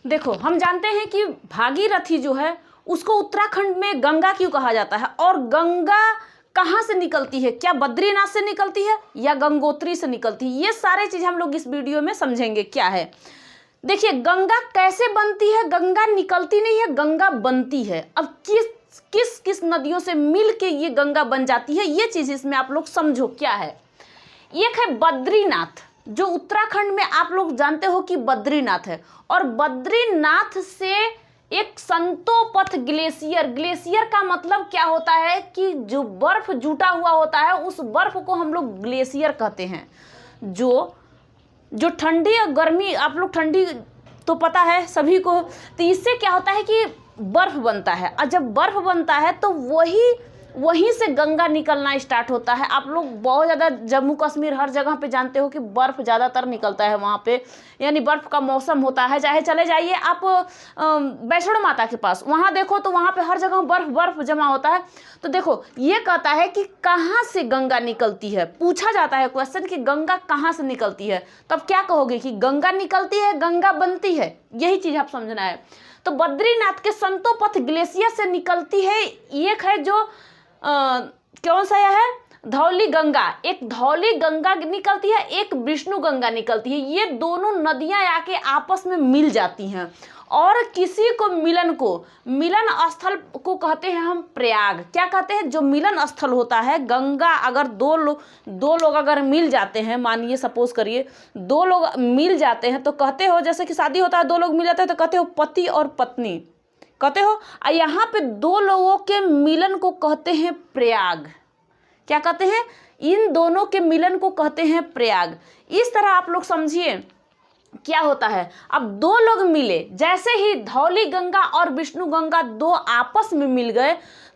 देखो, हम जानते हैं कि भागीरथी जो है उसको उत्तराखंड में गंगा क्यों कहा जाता है, और गंगा कहाँ से निकलती है, क्या बद्रीनाथ से निकलती है या गंगोत्री से निकलती है, ये सारे चीज़ हम लोग इस वीडियो में समझेंगे क्या है। देखिए, गंगा कैसे बनती है, गंगा निकलती नहीं है, गंगा बनती है। अब किस किस नदियों से मिल के ये गंगा बन जाती है, ये चीज़ इसमें आप लोग समझो क्या है। एक है बद्रीनाथ, जो उत्तराखंड में आप लोग जानते हो कि बद्रीनाथ है, और बद्रीनाथ से एक संतोपथ ग्लेशियर, ग्लेशियर का मतलब क्या होता है कि जो बर्फ जुटा हुआ होता है उस बर्फ को हम लोग ग्लेशियर कहते हैं। जो ठंडी और गर्मी, आप लोग ठंडी तो पता है सभी को, तो इससे क्या होता है कि बर्फ बनता है, और जब बर्फ बनता है तो वहीं से गंगा निकलना स्टार्ट होता है। आप लोग बहुत ज़्यादा जम्मू कश्मीर हर जगह पे जानते हो कि बर्फ़ ज़्यादातर निकलता है वहाँ पे, यानी बर्फ़ का मौसम होता है। चाहे चले जाइए आप वैष्णो माता के पास, वहाँ देखो तो वहाँ पे हर जगह बर्फ़ जमा होता है। तो देखो, ये कहता है कि कहाँ से गंगा निकलती है, पूछा जाता है क्वेश्चन कि गंगा कहाँ से निकलती है, तब क्या कहोगे कि गंगा निकलती है, गंगा बनती है, यही चीज़ आप समझना है। तो बद्रीनाथ के संतोपथ ग्लेशियर से निकलती है। एक है जो कौन सा है, धौली गंगा, एक धौली गंगा निकलती है, एक विष्णु गंगा निकलती है। ये दोनों नदियां आके आपस में मिल जाती हैं, और किसी को मिलन स्थल को कहते हैं हम प्रयाग। क्या कहते हैं, जो मिलन स्थल होता है, गंगा अगर दो लोग अगर मिल जाते हैं, मानिए सपोज करिए 2 लोग मिल जाते हैं, तो कहते हो, जैसे कि शादी होता है 2 लोग मिल जाते हैं तो कहते हो पति और पत्नी कहते हो। यहाँ पे 2 लोगों के मिलन को कहते हैं प्रयाग। क्या कहते हैं, इन दोनों के मिलन को कहते हैं प्रयाग। इस तरह आप लोग समझिए क्या होता है। अब 2 लोग मिले, जैसे ही धौली गंगा और विष्णु गंगा 2 आपस में मिल गए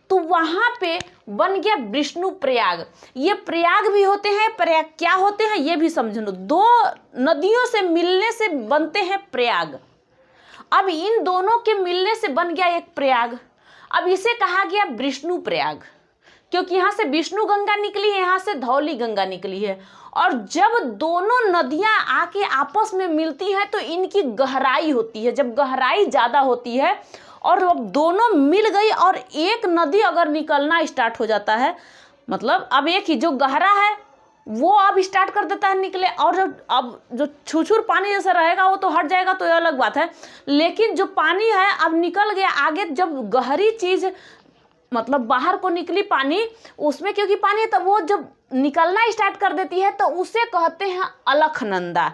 तो वहां पे बन गया विष्णु प्रयाग। ये प्रयाग भी होते हैं, प्रयाग क्या होते हैं ये भी समझ लो। 2 नदियों से मिलने से बनते हैं प्रयाग। अब इन दोनों के मिलने से बन गया एक प्रयाग। अब इसे कहा गया विष्णु प्रयाग, क्योंकि यहाँ से विष्णु गंगा निकली है, यहाँ से धौली गंगा निकली है। और जब दोनों नदियाँ आके आपस में मिलती हैं तो इनकी गहराई होती है। जब गहराई ज़्यादा होती है और अब दोनों मिल गई और एक नदी अगर निकलना स्टार्ट हो जाता है, मतलब अब एक ही जो गहरा है वो अब स्टार्ट कर देता है निकले, और जो छुछुर पानी जैसा रहेगा वो तो हट जाएगा, तो ये अलग बात है। लेकिन जो पानी है अब निकल गया आगे, जब गहरी चीज़ मतलब बाहर को निकली पानी, उसमें क्योंकि पानी है तब वो जब निकलना स्टार्ट कर देती है तो उसे कहते हैं अलखनंदा।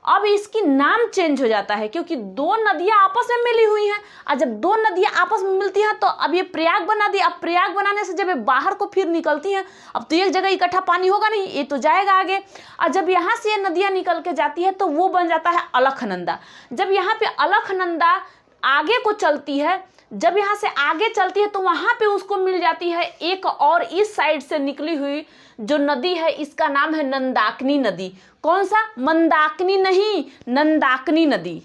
अब इसकी नाम चेंज हो जाता है क्योंकि 2 नदियां आपस में मिली हुई हैं, और जब 2 नदियां आपस में मिलती हैं तो अब ये प्रयाग बना दिया। अब प्रयाग बनाने से जब ये बाहर को फिर निकलती हैं, अब तो एक जगह इकट्ठा पानी होगा नहीं, ये तो जाएगा आगे, और जब यहाँ से ये नदियाँ निकल के जाती है तो वो बन जाता है अलखनंदा। जब यहाँ पे अलखनंदा आगे को चलती है, जब यहाँ से आगे चलती है तो वहाँ पे उसको मिल जाती है एक और इस साइड से निकली हुई जो नदी है, इसका नाम है नंदाकिनी नदी। कौन सा, मंदाकिनी नहीं, नंदाकिनी नदी।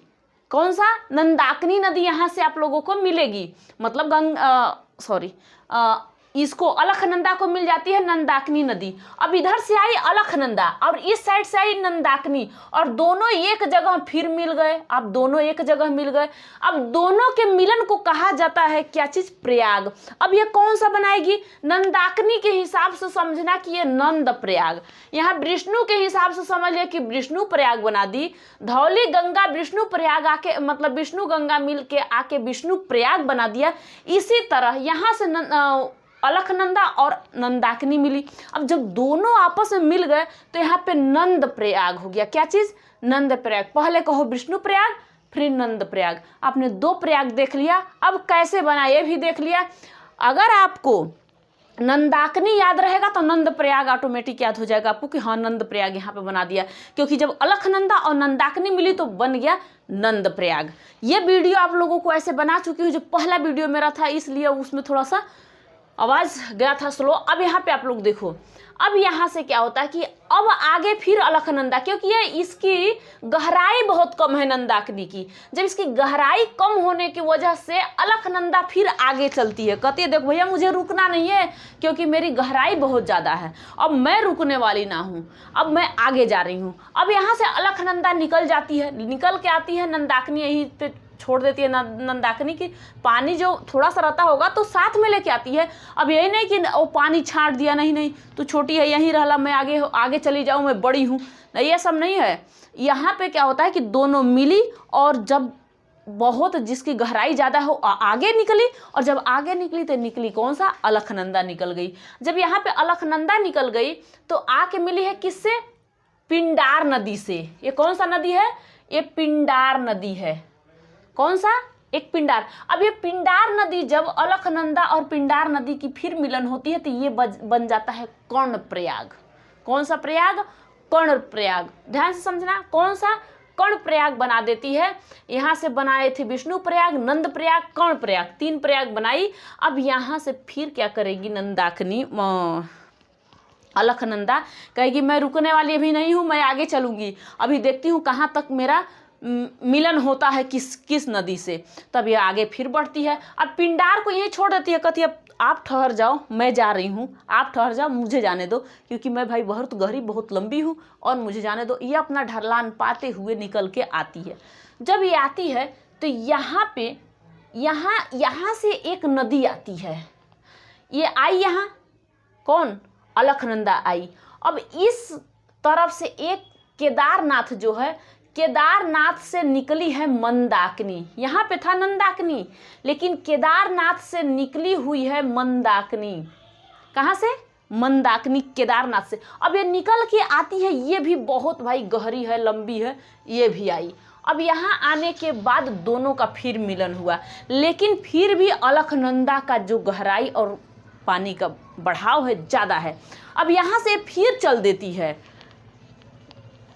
कौन सा, नंदाकिनी नदी यहाँ से आप लोगों को मिलेगी। मतलब इसको अलखनंदा को मिल जाती है नंदाकिनी नदी। अब इधर से आई अलखनंदा और इस साइड से आई नंदाकिनी, और दोनों एक जगह फिर मिल गए। अब दोनों एक जगह मिल गए, अब दोनों के मिलन को कहा जाता है क्या चीज, प्रयाग। अब ये कौन सा बनाएगी, नंदाकिनी के हिसाब से समझना कि ये नंद प्रयाग। यहाँ विष्णु के हिसाब से समझ लिया कि विष्णु प्रयाग बना दी। धौली गंगा विष्णु प्रयाग आके, मतलब विष्णु गंगा मिल के आके विष्णु प्रयाग बना दिया। इसी तरह यहाँ से अलखनंदा और नंदाकिनी मिली। अब जब दोनों आपस में मिल गए तो यहाँ पे नंद प्रयाग हो गया। क्या चीज, नंद प्रयाग। पहले कहो विष्णु प्रयाग फिर नंद प्रयाग। आपने 2 प्रयाग देख लिया, अब कैसे बना ये भी देख लिया। अगर आपको नंदाकिनी याद रहेगा तो नंद प्रयाग ऑटोमेटिक याद हो जाएगा आपको कि हाँ नंद प्रयाग यहाँ पे बना दिया, क्योंकि जब अलखनंदा और नंदाकिनी मिली तो बन गया नंद प्रयाग। ये वीडियो आप लोगों को ऐसे बना चुकी हूँ, जो पहला वीडियो मेरा था इसलिए उसमें थोड़ा सा आवाज़ गया था स्लो। अब यहाँ पे आप लोग देखो, अब यहाँ से क्या होता है कि अब आगे फिर अलखनंदा, क्योंकि ये इसकी गहराई बहुत कम है नंदाकिनी की। जब इसकी गहराई कम होने की वजह से अलखनंदा फिर आगे चलती है। कहती है देखो भैया मुझे रुकना नहीं है क्योंकि मेरी गहराई बहुत ज़्यादा है, अब मैं रुकने वाली ना हूँ, अब मैं आगे जा रही हूँ। अब यहाँ से अलखनंदा निकल जाती है, निकल के आती है नंदाकिनी यहीं पे छोड़ देती है मंदाकिनी की पानी जो थोड़ा सा रहता होगा तो साथ में लेके आती है। अब यही नहीं कि वो पानी छांट दिया, नहीं नहीं तू छोटी है यहीं रहला, मैं आगे आगे चली जाऊँ, मैं बड़ी हूँ, नहीं ये सब नहीं है। यहाँ पे क्या होता है कि दोनों मिली और जब बहुत जिसकी गहराई ज़्यादा हो आगे निकली, और जब आगे निकली तो निकली कौन सा, अलखनंदा निकल गई। जब यहाँ पे अलखनंदा निकल गई तो आके मिली है किससे, पिंडार नदी से। ये कौन सा नदी है, ये पिंडार नदी है। कौन सा, एक पिंडार। अब ये पिंडार नदी जब अलखनंदा और पिंडार नदी की फिर मिलन होती है तो ये बन जाता है कर्णप्रयाग। कौन सा प्रयाग, कर्णप्रयाग। ध्यान से समझना, कौन सा, कर्णप्रयाग बना देती है। यहाँ से बनाए थे विष्णु प्रयाग, नंद प्रयाग, कर्णप्रयाग, 3 प्रयाग बनाई। अब यहाँ से फिर क्या करेगी नंदाकिनी, अलखनंदा कहेगी मैं रुकने वाली अभी नहीं हूँ, मैं आगे चलूँगी, अभी देखती हूँ कहाँ तक मेरा मिलन होता है किस नदी से। तब ये आगे फिर बढ़ती है। अब पिंडार को यहीं छोड़ देती है, कहती है आप ठहर जाओ, मैं जा रही हूँ, आप ठहर जाओ, मुझे जाने दो, क्योंकि मैं भाई बहुत गहरी बहुत लंबी हूँ और मुझे जाने दो। ये अपना ढलान पाते हुए निकल के आती है। जब ये आती है तो यहाँ पे यहाँ से एक नदी आती है। ये आई यहाँ, कौन, अलखनंदा आई। अब इस तरफ से एक केदारनाथ जो है, केदारनाथ से निकली है मंदाकिनी। यहाँ पे था नंदाकिनी, लेकिन केदारनाथ से निकली हुई है मंदाकिनी। कहाँ से, मंदाकिनी, केदारनाथ से। अब ये निकल के आती है, ये भी बहुत भाई गहरी है, लंबी है, ये भी आई। अब यहाँ आने के बाद दोनों का फिर मिलन हुआ, लेकिन फिर भी अलखनंदा का जो गहराई और पानी का बढ़ाव है ज़्यादा है। अब यहाँ से फिर चल देती है।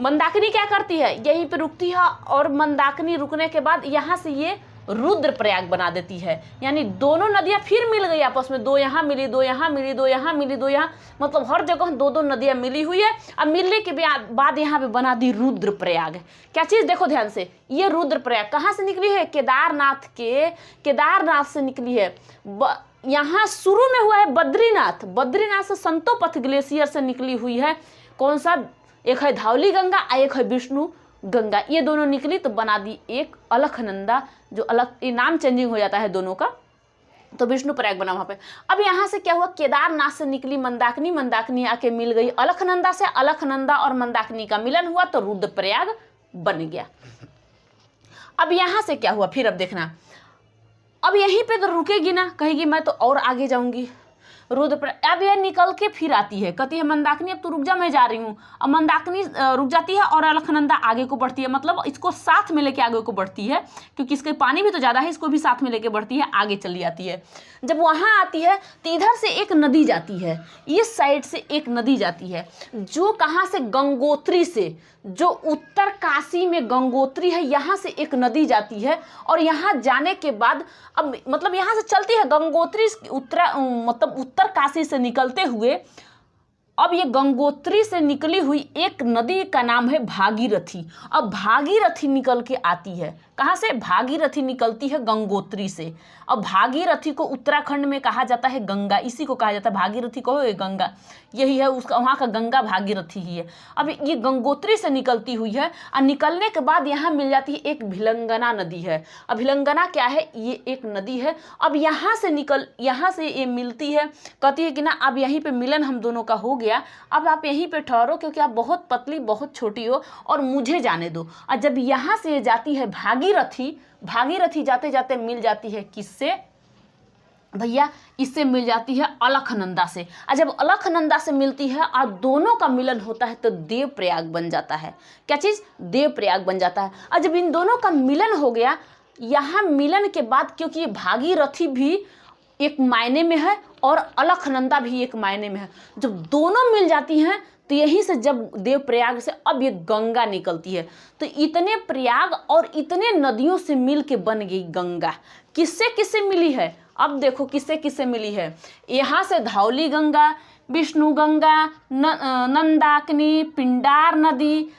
मंदाकिनी क्या करती है, यहीं पे रुकती है, और मंदाकिनी रुकने के बाद यहाँ से ये रुद्रप्रयाग बना देती है। यानी दोनों नदियाँ फिर मिल गई आपस में, 2 यहाँ मिली, 2 यहाँ मिली, 2 यहाँ मिली, 2 यहाँ, मतलब हर जगह 2 नदियाँ मिली हुई है। अब मिलने के बाद यहाँ पे बना दी रुद्रप्रयाग। क्या चीज़, देखो ध्यान से, ये रुद्रप्रयाग कहाँ से निकली है, केदारनाथ से निकली है। यहाँ शुरू में हुआ है बद्रीनाथ, बद्रीनाथ से संतोपथ ग्लेशियर से निकली हुई है। कौन सा, एक है धावली गंगा और एक है विष्णु गंगा, ये दोनों निकली तो बना दी एक अलखनंदा, जो अलग, ये नाम चेंजिंग हो जाता है दोनों का, तो विष्णु प्रयाग बना वहाँ पे। अब यहाँ से क्या हुआ, केदारनाथ से निकली मंदाकिनी, मंदाकिनी आके मिल गई अलखनंदा से, अलखनंदा और मंदाकिनी का मिलन हुआ तो रुद्रप्रयाग बन गया। अब यहाँ से क्या हुआ फिर, अब देखना, अब यहीं पे तो रुकेगी ना, कहेगी मैं तो और आगे जाऊंगी, रुद्रप्रयाग। अब यह निकल के फिर आती है, कहती है मंदाकिनी अब तू रुक जा, मैं जा रही हूँ। अब मंदाकिनी रुक जाती है और अलखनंदा आगे को बढ़ती है, मतलब इसको साथ में लेके आगे को बढ़ती है, क्योंकि इसके पानी भी तो ज़्यादा है, इसको भी साथ में लेके बढ़ती है, आगे चली जाती है। जब वहाँ आती है तो इधर से एक नदी जाती है, इस साइड से एक नदी जाती है, जो कहाँ से, गंगोत्री से, जो उत्तर काशी में गंगोत्री है, यहाँ से एक नदी जाती है। और यहाँ जाने के बाद अब मतलब यहाँ से चलती है गंगोत्री, उत्तर काशी से निकलते हुए अब ये गंगोत्री से निकली हुई एक नदी का नाम है भागीरथी। अब भागीरथी निकल के आती है, कहाँ से, भागीरथी निकलती है गंगोत्री से। अब भागीरथी को उत्तराखंड में कहा जाता है गंगा, इसी को कहा जाता है भागीरथी को, गंगा यही है उसका, वहाँ का गंगा भागीरथी ही है। अब ये गंगोत्री से निकलती हुई है और निकलने के बाद यहाँ मिल जाती है एक भिलंगना नदी है। अब भिलंगना क्या है, ये एक नदी है। अब यहाँ से ये मिलती है, कहती है कि ना अब यहीं पे मिलन हम दोनों का हो गया, अब आप यहीं पे ठहरो, क्योंकि आप बहुत पतली बहुत छोटी हो और मुझे जाने दो। और जब यहाँ से जाती है भागीरथी जाते जाते मिल जाती है किससे भैया, इससे मिल जाती है अलखनंदा से। और जब अलखनंदा से मिलती है और दोनों का मिलन होता है तो देवप्रयाग बन जाता है। क्या चीज़, देवप्रयाग बन जाता है। और जब इन दोनों का मिलन हो गया, यहाँ मिलन के बाद, क्योंकि भागीरथी भी एक मायने में है और अलखनंदा भी एक मायने में है, जब दोनों मिल जाती हैं तो यहीं से जब देवप्रयाग से अब ये गंगा निकलती है, तो इतने प्रयाग और इतने नदियों से मिल के बन गई गंगा। किससे किससे मिली है, अब देखो किससे किससे मिली है। यहाँ से धावली गंगा, विष्णु गंगा, नंदाकिनी, पिंडार नदी,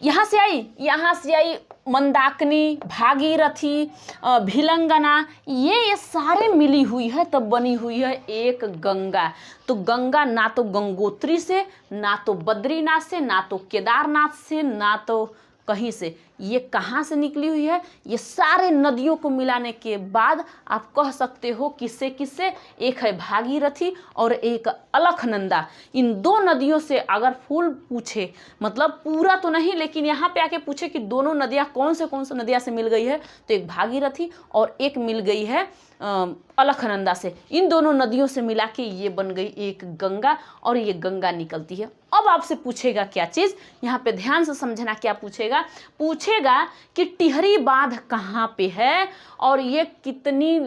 यहाँ से आई मंदाकिनी, भागीरथी, भिलंगना, ये सारे मिली हुई है तब बनी हुई है एक गंगा। तो गंगा ना तो गंगोत्री से, ना तो बद्रीनाथ से, ना तो केदारनाथ से, ना तो कहीं से, ये कहाँ से निकली हुई है? ये सारे नदियों को मिलाने के बाद आप कह सकते हो किससे किससे, एक है भागीरथी और एक अलखनंदा। इन दो नदियों से अगर फुल पूछे, मतलब पूरा तो नहीं लेकिन यहाँ पे आके पूछे कि दोनों नदियाँ कौन से नदियाँ से मिल गई है, तो एक भागीरथी और एक मिल गई है अलखनंदा से। इन दोनों नदियों से मिला के ये बन गई एक गंगा और ये गंगा निकलती है। अब आपसे पूछेगा क्या चीज़, यहाँ पे ध्यान से समझना, क्या पूछेगा कि टिहरी बांध कहाँ पे है और ये कितनी,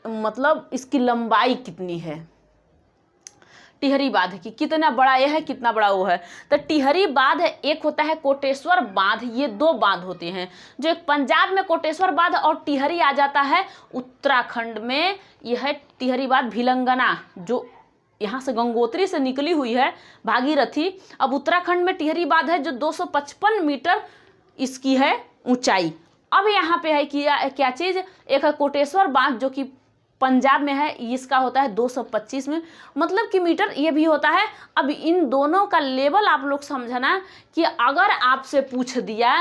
मतलब इसकी लंबाई कितनी है, टिहरी बांध की कितना बड़ा ये है, कितना बड़ा वो है। तो टिहरी बांध एक होता है कोटेश्वर बांध, ये दो बांध होते हैं, जो एक पंजाब में कोटेश्वर बांध और टिहरी आ जाता है उत्तराखंड में। यह है टिहरी बांध भिलंगना, जो यहाँ से गंगोत्री से निकली हुई है भागीरथी। अब उत्तराखंड में टिहरी बांध है जो 255 मीटर इसकी है ऊंचाई। अब यहाँ पे है कि क्या चीज़, एक है कोटेश्वर बांध जो कि पंजाब में है, इसका होता है 225 में, मतलब कि मीटर ये भी होता है। अब इन दोनों का लेवल आप लोग समझना कि अगर आपसे पूछ दिया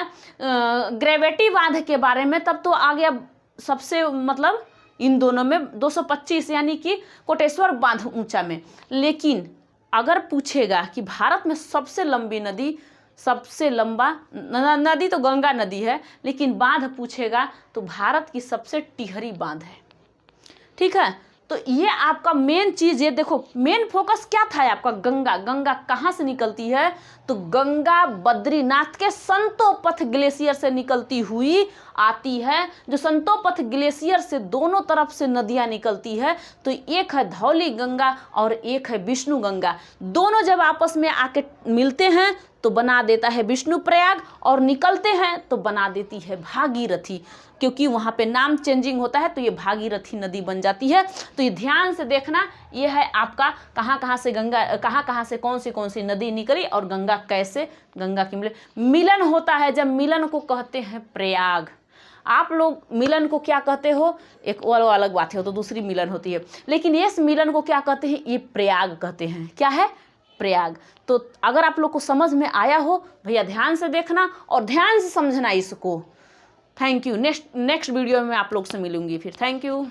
ग्रेविटी बांध के बारे में, तब तो आ गया सबसे, मतलब इन दोनों में 225 यानी कि कोटेश्वर बांध ऊंचा में। लेकिन अगर पूछेगा कि भारत में सबसे लंबी नदी, सबसे लंबा नदी तो गंगा नदी है, लेकिन बांध पूछेगा तो भारत की सबसे टिहरी बांध है। ठीक है, तो ये आपका मेन चीज़, ये देखो मेन फोकस क्या था आपका, गंगा कहाँ से निकलती है, तो गंगा बद्रीनाथ के संतोपथ ग्लेशियर से निकलती हुई आती है। जो संतोपथ ग्लेशियर से दोनों तरफ से नदियाँ निकलती है, तो एक है धौली गंगा और एक है विष्णु गंगा। दोनों जब आपस में आके मिलते हैं तो बना देता है विष्णु प्रयाग, और निकलते हैं तो बना देती है भागीरथी। क्योंकि वहाँ पे नाम चेंजिंग होता है तो ये भागीरथी नदी बन जाती है। तो ये ध्यान से देखना, ये है आपका कहाँ से गंगा, कहाँ से कौन सी नदी निकली और गंगा कैसे, गंगा की मिलन होता है। जब मिलन को कहते हैं प्रयाग। आप लोग मिलन को क्या कहते हो, एक वो अलग बात है, तो दूसरी मिलन होती है, लेकिन इस मिलन को क्या कहते हैं, ये प्रयाग कहते हैं। क्या है, प्रयाग। तो अगर आप लोग को समझ में आया हो भैया, ध्यान से देखना और ध्यान से समझना इसको। Thank you. नेक्स्ट वीडियो में आप लोग से मिलूंगी फिर। Thank you.